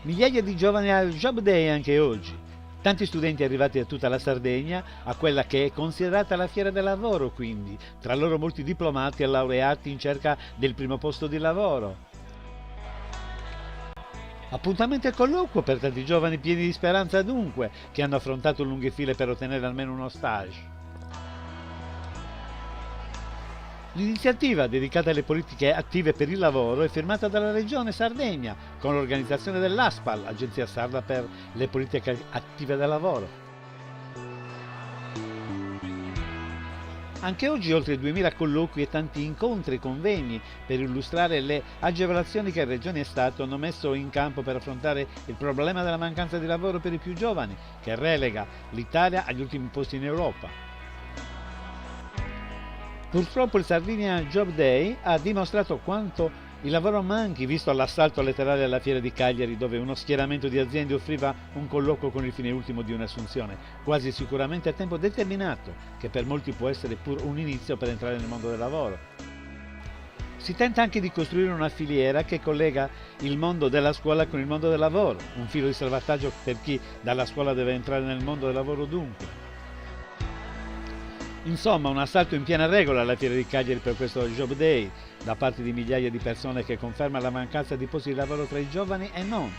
Migliaia di giovani al Job Day anche oggi. Tanti studenti arrivati da tutta la Sardegna a quella che è considerata la fiera del lavoro, quindi, tra loro molti diplomati e laureati in cerca del primo posto di lavoro. Appuntamento e colloquio per tanti giovani pieni di speranza dunque, che hanno affrontato lunghe file per ottenere almeno uno stage. L'iniziativa dedicata alle politiche attive per il lavoro è firmata dalla Regione Sardegna con l'organizzazione dell'ASPAL, Agenzia Sarda per le politiche attive del lavoro. Anche oggi oltre 2000 colloqui e tanti incontri e convegni per illustrare le agevolazioni che Regione e Stato hanno messo in campo per affrontare il problema della mancanza di lavoro per i più giovani, che relega l'Italia agli ultimi posti in Europa. Purtroppo il Sardinia Job Day ha dimostrato quanto il lavoro manchi, visto l'assalto letterale alla fiera di Cagliari, dove uno schieramento di aziende offriva un colloquio con il fine ultimo di un'assunzione, quasi sicuramente a tempo determinato, che per molti può essere pur un inizio per entrare nel mondo del lavoro. Si tenta anche di costruire una filiera che collega il mondo della scuola con il mondo del lavoro, un filo di salvataggio per chi dalla scuola deve entrare nel mondo del lavoro dunque. Insomma, un assalto in piena regola alla fiera di Cagliari per questo Job Day, da parte di migliaia di persone, che conferma la mancanza di posti di lavoro tra i giovani e non.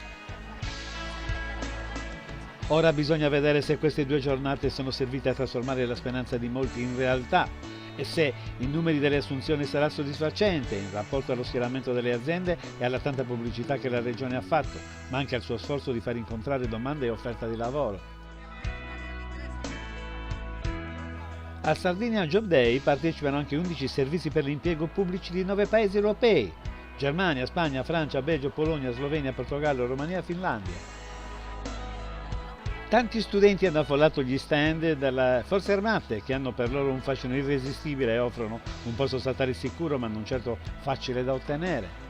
Ora bisogna vedere se queste 2 giornate sono servite a trasformare la speranza di molti in realtà e se i numeri delle assunzioni sarà soddisfacente in rapporto allo schieramento delle aziende e alla tanta pubblicità che la Regione ha fatto, ma anche al suo sforzo di far incontrare domanda e offerta di lavoro. Al Sardinia Job Day partecipano anche 11 servizi per l'impiego pubblici di 9 paesi europei: Germania, Spagna, Francia, Belgio, Polonia, Slovenia, Portogallo, Romania e Finlandia. Tanti studenti hanno affollato gli stand delle Forze Armate, che hanno per loro un fascino irresistibile e offrono un posto statale sicuro ma non certo facile da ottenere.